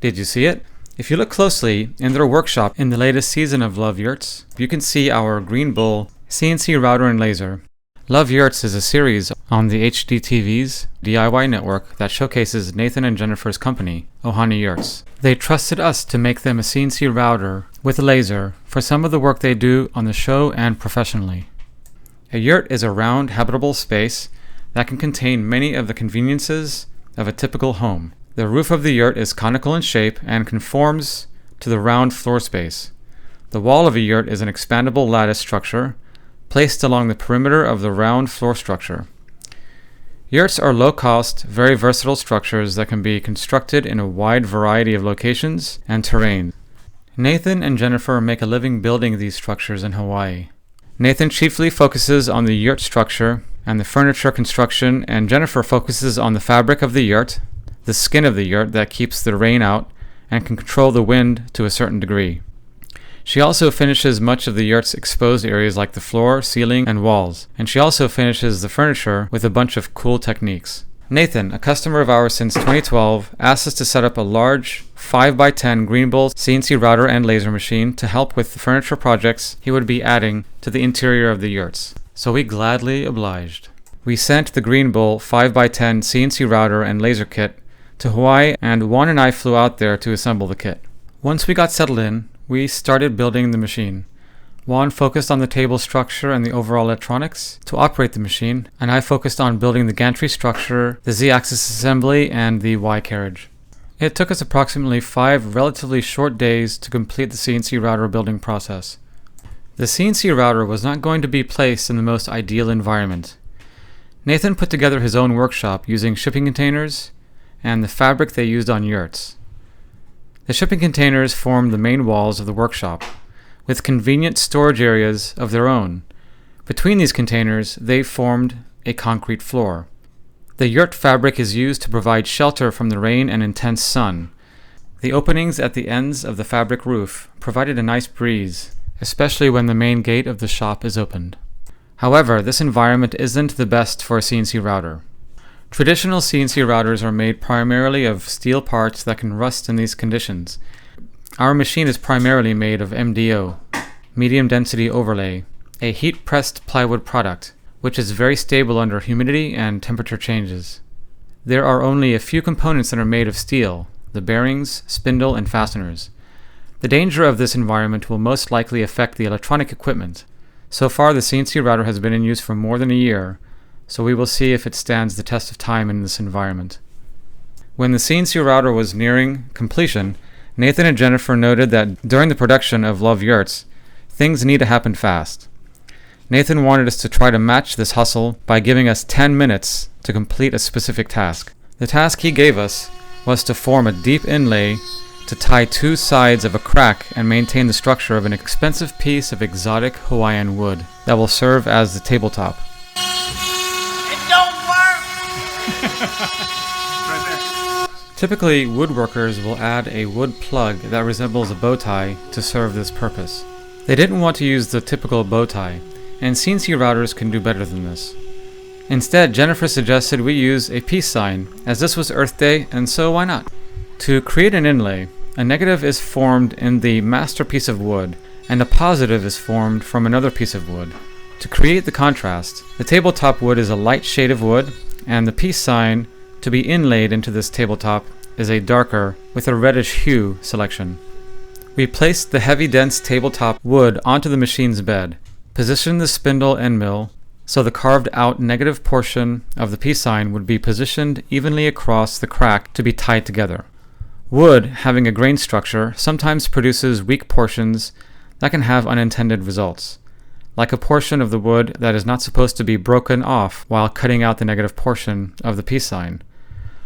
Did you see it? If you look closely in their workshop in the latest season of Love Yurts, you can see our Green Bull CNC router and laser. Love Yurts is a series on the HDTV's DIY network that showcases Nathan and Jennifer's company, Ohana Yurts. They trusted us to make them a CNC router with a laser for some of the work they do on the show and professionally. A yurt is a round, habitable space that can contain many of the conveniences of a typical home. The roof of the yurt is conical in shape and conforms to the round floor space. The wall of a yurt is an expandable lattice structure placed along the perimeter of the round floor structure. Yurts are low-cost, very versatile structures that can be constructed in a wide variety of locations and terrain. Nathan and Jennifer make a living building these structures in Hawaii. Nathan chiefly focuses on the yurt structure and the furniture construction, and Jennifer focuses on the fabric of the yurt, the skin of the yurt that keeps the rain out and can control the wind to a certain degree. She also finishes much of the yurt's exposed areas like the floor, ceiling, and walls, and she also finishes the furniture with a bunch of cool techniques. Nathan, a customer of ours since 2012, asked us to set up a large 5x10 Green Bull CNC router and laser machine to help with the furniture projects he would be adding to the interior of the yurts. So we gladly obliged. We sent the Green Bull 5x10 CNC router and laser kit to Hawaii, and Juan and I flew out there to assemble the kit. Once we got settled in, we started building the machine. Juan focused on the table structure and the overall electronics to operate the machine, and I focused on building the gantry structure, the Z-axis assembly, and the Y carriage. It took us approximately 5 relatively short days to complete the CNC router building process. The CNC router was not going to be placed in the most ideal environment. Nathan put together his own workshop using shipping containers and the fabric they used on yurts. The shipping containers formed the main walls of the workshop, with convenient storage areas of their own. Between these containers, they formed a concrete floor. The yurt fabric is used to provide shelter from the rain and intense sun. The openings at the ends of the fabric roof provided a nice breeze, especially when the main gate of the shop is opened. However, this environment isn't the best for a CNC router. Traditional CNC routers are made primarily of steel parts that can rust in these conditions. Our machine is primarily made of MDO, medium density overlay, a heat-pressed plywood product, which is very stable under humidity and temperature changes. There are only a few components that are made of steel: the bearings, spindle, and fasteners. The danger of this environment will most likely affect the electronic equipment. So far, the CNC router has been in use for more than a year, so we will see if it stands the test of time in this environment. When the CNC router was nearing completion, Nathan and Jennifer noted that during the production of Love Yurts, things need to happen fast. Nathan wanted us to try to match this hustle by giving us 10 minutes to complete a specific task. The task he gave us was to form a deep inlay to tie 2 sides of a crack and maintain the structure of an expensive piece of exotic Hawaiian wood that will serve as the tabletop. Typically, woodworkers will add a wood plug that resembles a bow tie to serve this purpose. They didn't want to use the typical bow tie, and CNC routers can do better than this. Instead, Jennifer suggested we use a peace sign, as this was Earth Day, and so why not? To create an inlay, a negative is formed in the master piece of wood, and a positive is formed from another piece of wood. To create the contrast, the tabletop wood is a light shade of wood, and the peace sign to be inlaid into this tabletop is a darker, with a reddish hue selection. We placed the heavy dense tabletop wood onto the machine's bed, positioned the spindle end mill so the carved out negative portion of the peace sign would be positioned evenly across the crack to be tied together. Wood, having a grain structure, sometimes produces weak portions that can have unintended results, like a portion of the wood that is not supposed to be broken off while cutting out the negative portion of the peace sign.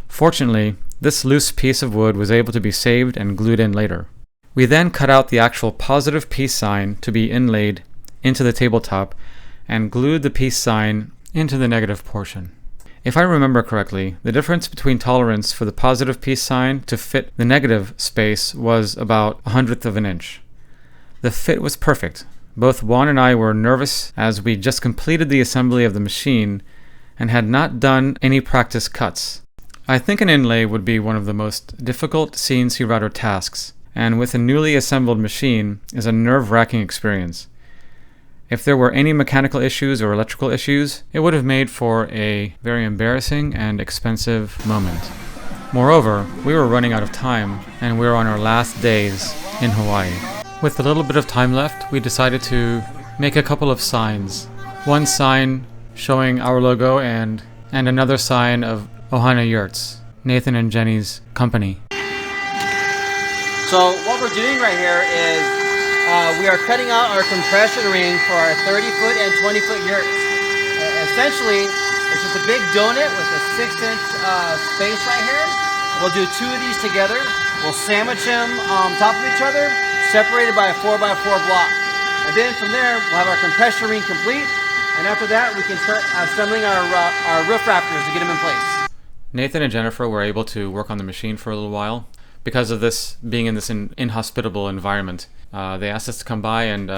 Fortunately, this loose piece of wood was able to be saved and glued in later. We then cut out the actual positive peace sign to be inlaid into the tabletop and glued the peace sign into the negative portion. If I remember correctly, the difference between tolerance for the positive peace sign to fit the negative space was about 1/100th of an inch. The fit was perfect. Both Juan and I were nervous as we just completed the assembly of the machine and had not done any practice cuts. I think an inlay would be one of the most difficult CNC router tasks, and with a newly assembled machine is a nerve-wracking experience. If there were any mechanical issues or electrical issues, it would have made for a very embarrassing and expensive moment. Moreover, we were running out of time, and we were on our last days in Hawaii. With a little bit of time left, we decided to make a couple of signs. One sign showing our logo and another sign of Ohana Yurts, Nathan and Jenny's company. So what we're doing right here is we are cutting out our compression ring for our 30-foot and 20-foot yurts. Essentially, it's just a big donut with a 6-inch space right here. We'll do 2 of these together. We'll sandwich them on top of each other, separated by a 4x4 block. And then from there, we'll have our compression ring complete. And after that, we can start assembling our roof rafters to get them in place. Nathan and Jennifer were able to work on the machine for a little while. Because of this being in this inhospitable environment, they asked us to come by and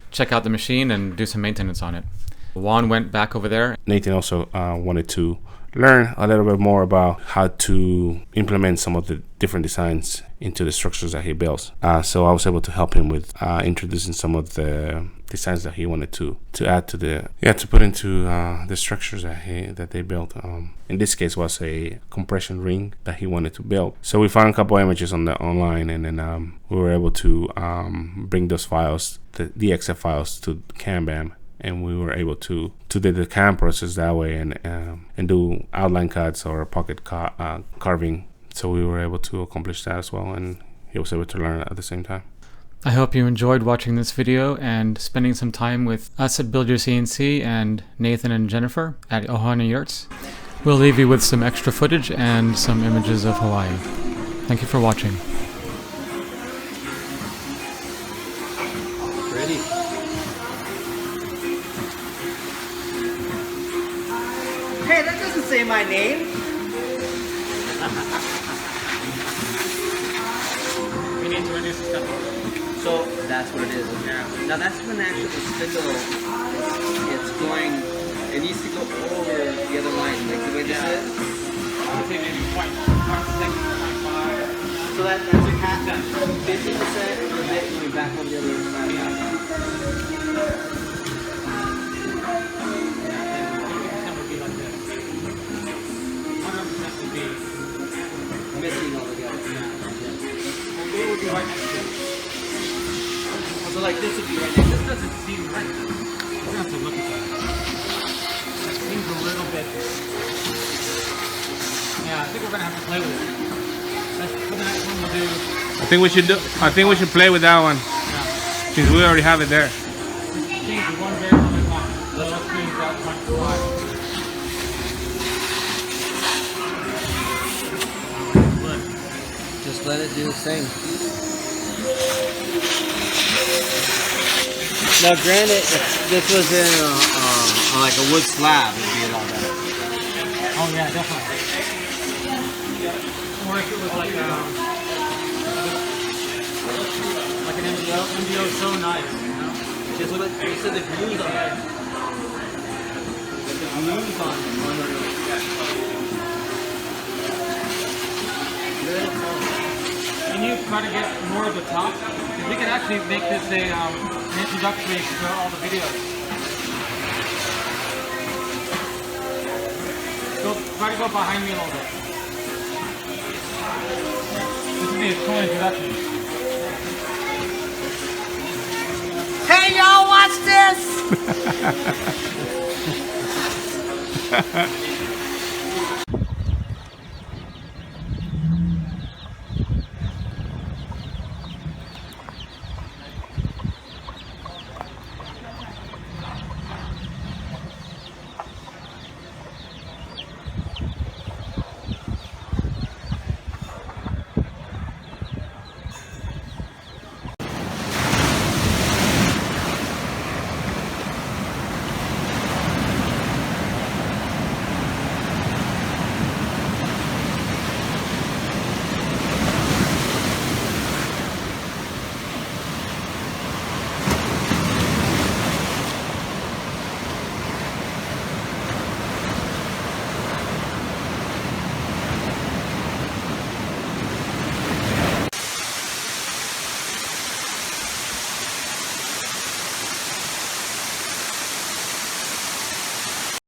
check out the machine and do some maintenance on it. Juan went back over there. Nathan also wanted to learn a little bit more about how to implement some of the different designs into the structures that he builds. So I was able to help him with introducing some of the designs that he wanted to add to to put into the structures that they built. In this case was a compression ring that he wanted to build. So we found a couple images online, and then we were able to bring those files, the DXF files, to Kanban, and we were able to do the CAM process that way and do outline cuts or pocket carving. So we were able to accomplish that as well, and he was able to learn at the same time. I hope you enjoyed watching this video and spending some time with us at Build Your CNC and Nathan and Jennifer at Ohana Yurts. We'll leave you with some extra footage and some images of Hawaii. Thank you for watching. Ready? Hey, that doesn't say my name. We need to reduce the stuff. So that's what it is. Yeah. Now that's when actually the spindle it's going. It needs to go over the other line, like the way this is. I would say maybe 0.6, 0.5. So that's a half, 50% of the bit going back on the other side. Missing altogether. It would be right next to it. So like this would be right next. This doesn't seem right. We're gonna have to look at that. It seems a little bit. Yeah, I think we're gonna have to play with it. That's for the next one we'll do. I think we should play with that one. Yeah. Since we already have it there. Change the one variable at a time. So let's change that 0.5. Just let it do its thing. Now, granted, if this was in like a wood slab, it'd be a lot better. Oh yeah, definitely. Or if it was like an MDO is so nice, you know? Just what you said, the glue's on there. The glue's on Can you try to get more of the top? Because we could actually make this an introductory to all the videos. Try to go behind me a little bit. This would be a cool introduction. Hey, y'all, watch this!